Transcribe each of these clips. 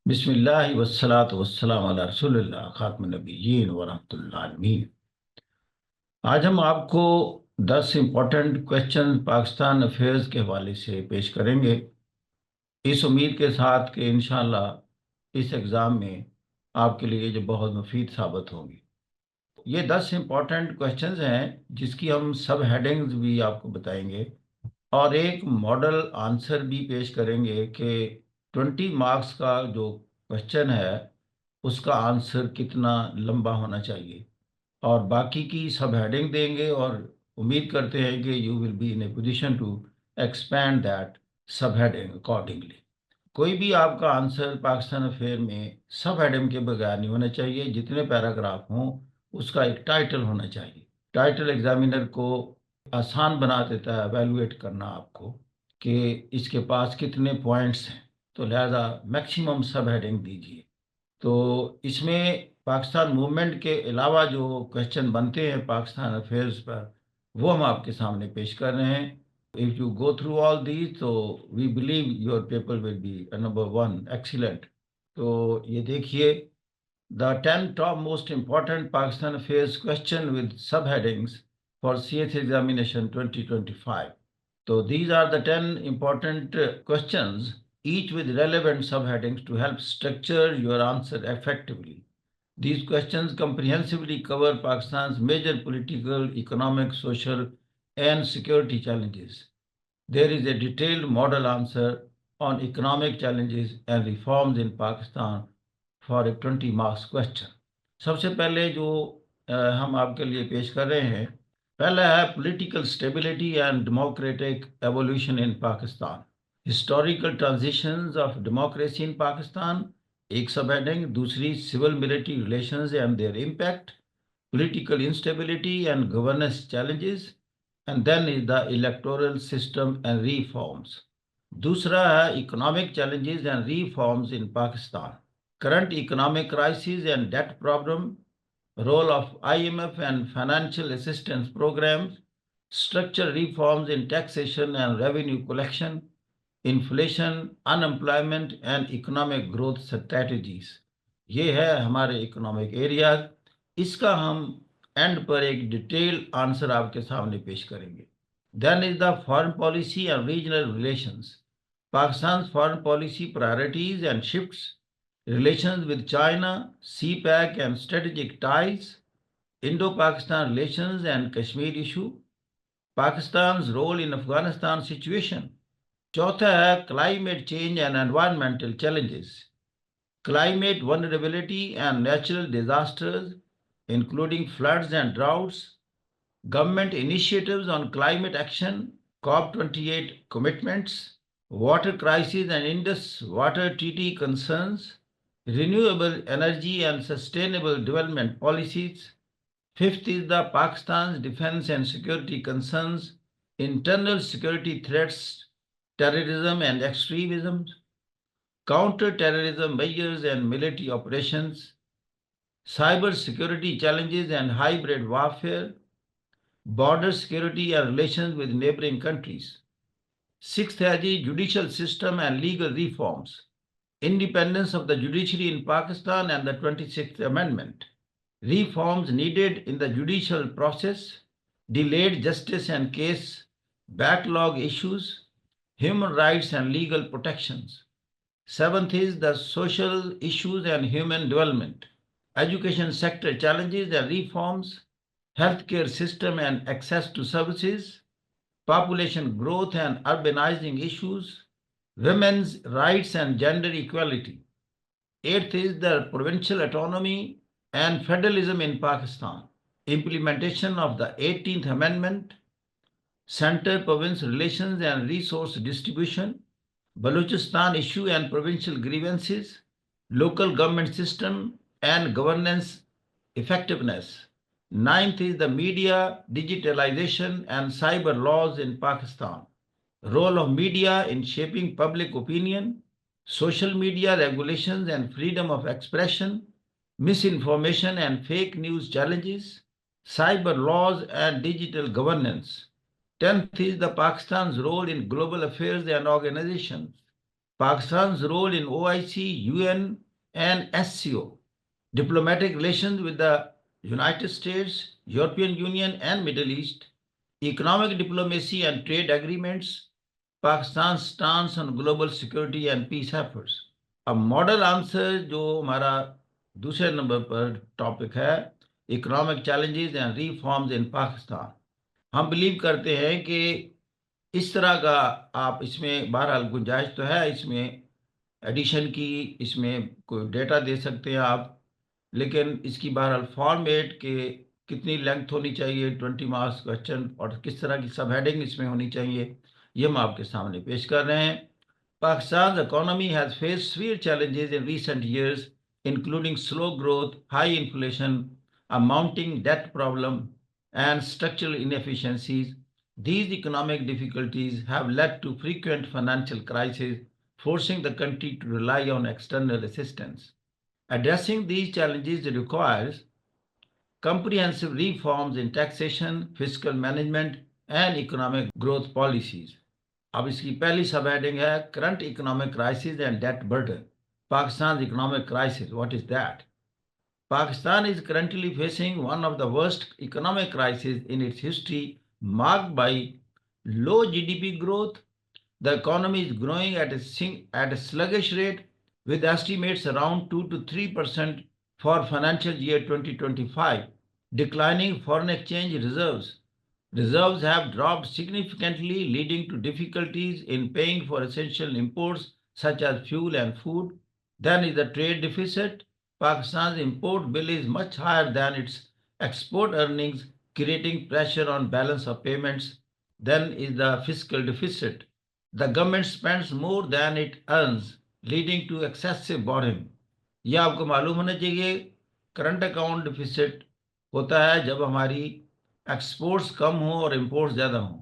बिस्मिल्लाहि वस्सलातु वस्सलामु अला रसूलिल्लाह खातमुन नबिय्यीन व रहमतुल्लिल आलमीन। आज हम आपको 10 इम्पोर्टेंट क्वेश्चन पाकिस्तान अफेयर्स के हवाले से पेश करेंगे, इस उम्मीद के साथ कि इंशाअल्लाह इस एग्ज़ाम में आपके लिए जो बहुत मुफीद साबित होंगी। ये 10 इम्पोर्टेंट क्वेश्चंस हैं जिसकी हम सब हेडिंग्स भी आपको बताएंगे और एक मॉडल आंसर भी पेश करेंगे कि 20 मार्क्स का जो क्वेश्चन है उसका आंसर कितना लंबा होना चाहिए, और बाकी की सब हेडिंग देंगे और उम्मीद करते हैं कि you will be in a position to expand that subheading accordingly. कोई भी आपका आंसर पाकिस्तान अफेयर में सब हेडिंग के बगैर नहीं होना चाहिए। जितने पैराग्राफ हों उसका एक टाइटल होना चाहिए। टाइटल एग्जामिनर को आसान बना देता है एवेलुएट करना आपको कि इसके पास कितने पॉइंट्स हैं, तो लिहाजा मैक्सिमम सब हेडिंग दीजिए। तो इसमें पाकिस्तान मूवमेंट के अलावा जो क्वेश्चन बनते हैं पाकिस्तान अफेयर्स पर, वो हम आपके सामने पेश कर रहे हैं। If you go through all these तो we believe your paper will be number 1 excellent. तो ये देखिए, the 10 top most important Pakistan affairs question with subheadings for CS examination 2025। So these are the 10 important questions, each with relevant subheadings to help structure your answer effectively. These questions comprehensively cover Pakistan's major political, economic, social, and security challenges. There is a detailed model answer on economic challenges and reforms in Pakistan for a 20 marks question. सबसे पहले जो हम आपके लिए पेश कर रहे हैं, पहला है political stability and democratic evolution in Pakistan, historical transitions of democracy in Pakistan, एक सब हेडिंग। दूसरी, civil military relations and their impact, political instability and governance challenges, and then is the electoral system and reforms. दूसरा है economic challenges and reforms in Pakistan, current economic crisis and debt problem, role of IMF and financial assistance programs, structural reforms in taxation and revenue collection, inflation, unemployment and economic growth strategies। ये है हमारे economic areas. इसका हम and पर एक detail answer आपके सामने पेश करेंगे। Then is the foreign policy and regional relations, Pakistan foreign policy priorities and shifts, relations with China, CPAC and strategic ties, Indo-Pakistan relations and Kashmir issue, Pakistan's role in Afghanistan situation। चौथा है climate change and environmental challenges, climate vulnerability and natural disasters including floods and droughts, government initiatives on climate action, COP28 commitments, water crisis and Indus water treaty concerns, renewable energy and sustainable development policies. Fifth is the Pakistan's defense and security concerns, internal security threats, terrorism and extremism, counter-terrorism measures and military operations, cyber security challenges and hybrid warfare, border security and relations with neighboring countries. Sixth है जी judicial system and legal reforms, independence of the judiciary in Pakistan and the 26th Amendment, reforms needed in the judicial process, delayed justice and case backlog issues, human rights and legal protections. Seventh is the social issues and human development, education sector challenges and reforms, healthcare system and access to services, population growth and urbanizing issues, women's rights and gender equality. Eighth is the provincial autonomy and federalism in Pakistan, implementation of the 18th Amendment, center-province relations and resource distribution, Balochistan issue and provincial grievances, local government system and governance effectiveness. Ninth is the media, digitalization and cyber laws in Pakistan, role of media in shaping public opinion, social media regulations and freedom of expression, misinformation and fake news challenges, cyber laws and digital governance. 10th is the Pakistan's role in global affairs and organizations, Pakistan's role in OIC, UN, and SCO, diplomatic relations with the United States, European Union, and Middle East, economic diplomacy and trade agreements, Pakistan's stance on global security and peace efforts. अब model answer जो हमारा दूसरे number पर topic है, economic challenges and reforms in Pakistan. हम believe करते हैं कि इस तरह का आप इसमें बहरहाल गुंजाइश तो है इसमें एडिशन की, इसमें कोई डेटा दे सकते हैं आप, लेकिन इसकी बहरहाल फॉर्मेट के कितनी लेंथ होनी चाहिए, 20 मार्क्स क्वेश्चन, और किस तरह की सब हेडिंग इसमें होनी चाहिए, ये हम आपके सामने पेश कर रहे हैं। Pakistan's economy has faced severe challenges in recent years, including slow growth, high inflation, a mounting debt problem, and structural inefficiencies. These economic difficulties have led to frequent financial crises, forcing the country to rely on external assistance. Addressing these challenges requires comprehensive reforms in taxation, fiscal management, and economic growth policies. अब इसकी पहली subheading है current economic crisis and debt burden. Pakistan economic crisis, what is that? Pakistan is currently facing one of the worst economic crises in its history, marked by low GDP growth. The economy is growing at a sluggish rate, with estimates around 2 to 3% for financial year 2025. Declining foreign exchange reserves. Reserves have dropped significantly, leading to difficulties in paying for essential imports such as fuel and food. Then is the trade deficit. Pakistan's import bill is much higher than its export earnings, creating pressure on balance of payments. Then is the fiscal deficit. The government spends more than it earns, leading to excessive borrowing. यह आपको मालूम होना चाहिए, current account deficit होता है जब हमारी exports कम हो और इंपोर्ट्स ज़्यादा हों।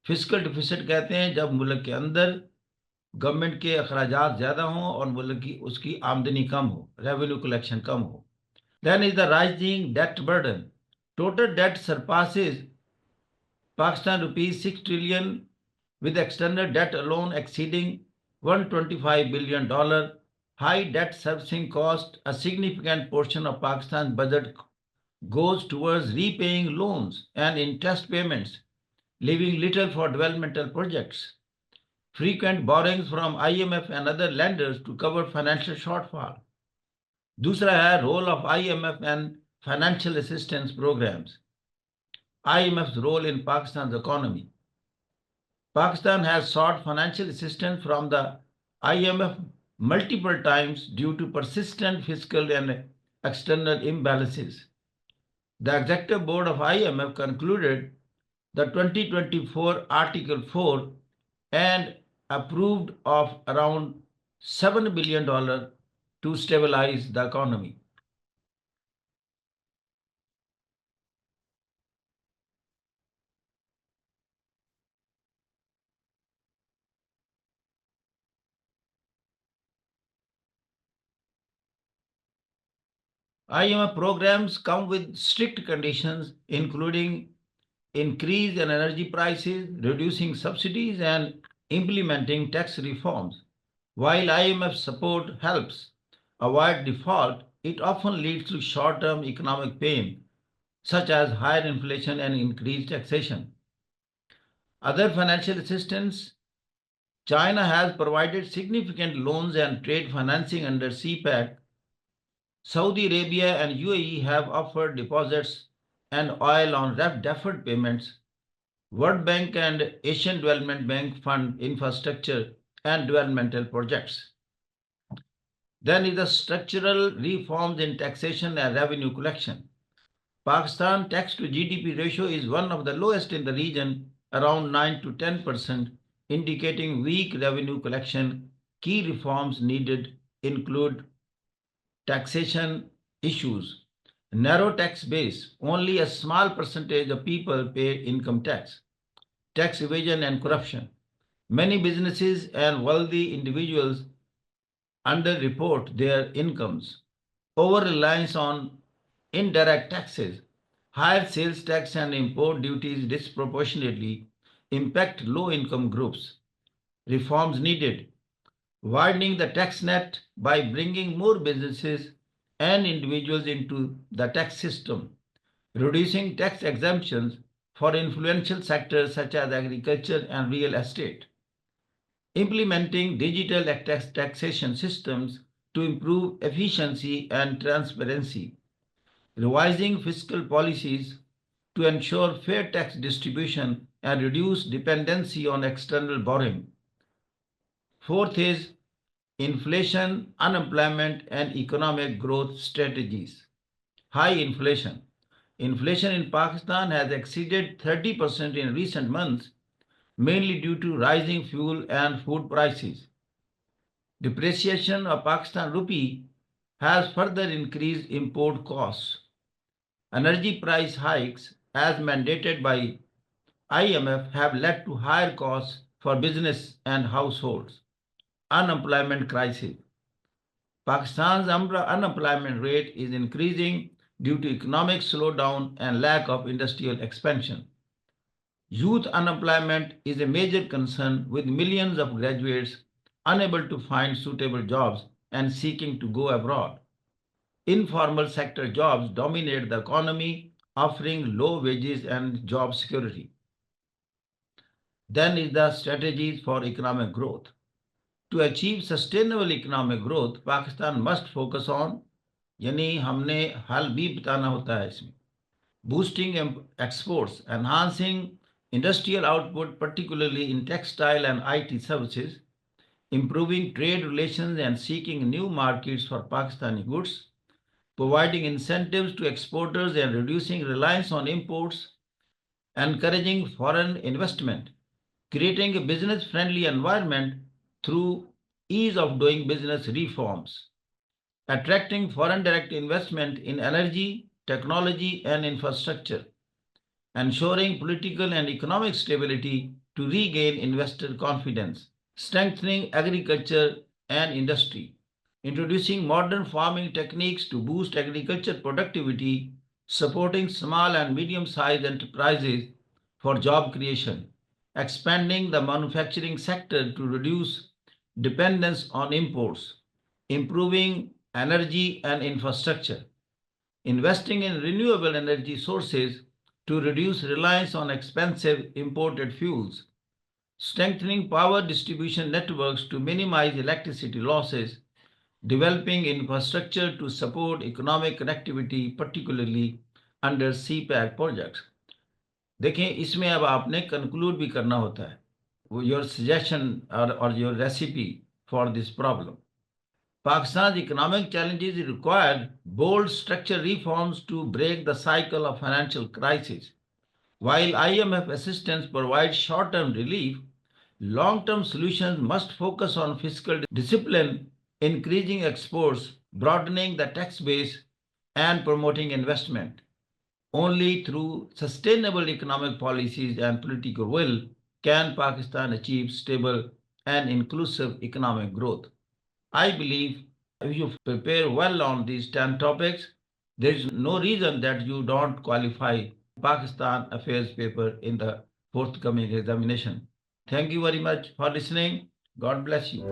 फिस्कल डिफिसिट कहते हैं जब मुल्क के अंदर गवर्नमेंट के अखराजात ज़्यादा हों और मुल्क की उसकी आमदनी कम हो, रेवेन्यू कलेक्शन कम हो। Then is the rising debt burden. Total debt surpasses Pakistan rupees 6 trillion, with external debt alone exceeding $125 billion. High debt servicing cost. A significant portion of Pakistan's budget goes towards repaying loans and interest payments, leaving little for developmental projects. Frequent borrowings from IMF and other lenders to cover financial shortfall. दूसरा है role of IMF and financial assistance programs. IMF's role in Pakistan's economy. Pakistan has sought financial assistance from the IMF multiple times due to persistent fiscal and external imbalances. The executive board of IMF concluded the 2024 Article 4 and approved of around $7 billion to stabilize the economy. IMF programs come with strict conditions, including increase in energy prices, reducing subsidies, and implementing tax reforms. While IMF support helps avoid default, it often leads to short-term economic pain, such as higher inflation and increased taxation. Other financial assistance. China has provided significant loans and trade financing under CPEC. Saudi Arabia and UAE have offered deposits and oil on deferred payments. World Bank and Asian Development Bank fund infrastructure and developmental projects. Then is the structural reforms in taxation and revenue collection. Pakistan tax to GDP ratio is one of the lowest in the region, around 9 to 10%, indicating weak revenue collection. Key reforms needed include taxation issues. Narrow tax base. Only a small percentage of people pay income tax. Tax evasion and corruption. Many businesses and wealthy individuals underreport their incomes. Over-reliance on indirect taxes. Higher sales tax and import duties disproportionately impact low-income groups. Reforms needed. widening the tax net by bringing more businesses and individuals into the tax system, reducing tax exemptions for influential sectors such as agriculture and real estate, implementing digital taxation systems to improve efficiency and transparency, revising fiscal policies to ensure fair tax distribution and reduce dependency on external borrowing. Fourth is inflation, unemployment, and economic growth strategies. High inflation. Inflation in Pakistan has exceeded 30% in recent months, mainly due to rising fuel and food prices. Depreciation of Pakistan rupee has further increased import costs. Energy price hikes, as mandated by IMF, have led to higher costs for business and households. Unemployment crisis. Pakistan's unemployment rate is increasing due to economic slowdown and lack of industrial expansion. Youth unemployment is a major concern, with millions of graduates unable to find suitable jobs and seeking to go abroad. Informal sector jobs dominate the economy, offering low wages and job security. Then is the strategies for economic growth. To achieve sustainable economic growth, Pakistan must focus on, यानी हमने हल भी बताना होता है इसमें, boosting exports, enhancing industrial output, particularly in textile and IT services, improving trade relations and seeking new markets for Pakistani goods, providing incentives to exporters and reducing reliance on imports, encouraging foreign investment, creating a business-friendly environment through ease of doing business reforms, attracting foreign direct investment in energy, technology, and infrastructure, ensuring political and economic stability to regain investor confidence, strengthening agriculture and industry, introducing modern farming techniques to boost agriculture productivity, supporting small and medium-sized enterprises for job creation, expanding the manufacturing sector to reduce dependence on imports, improving energy and infrastructure, investing in renewable energy sources to reduce reliance on expensive imported fuels, strengthening power distribution networks to minimize electricity losses, developing infrastructure to support economic connectivity, particularly under CPAC projects. देखें, इसमें अब आपने conclude भी करना होता है, your suggestion और your recipe for this problem. Pakistan's economic challenges required bold structural reforms to break the cycle of financial crisis. While IMF assistance provides short-term relief, long-term solutions must focus on fiscal discipline, increasing exports, broadening the tax base, and promoting investment. Only through sustainable economic policies and political will can Pakistan achieve stable and inclusive economic growth. I believe if you prepare well on these 10 topics, there is no reason that you don't qualify Pakistan Affairs paper in the forthcoming examination. Thank you very much for listening. God bless you.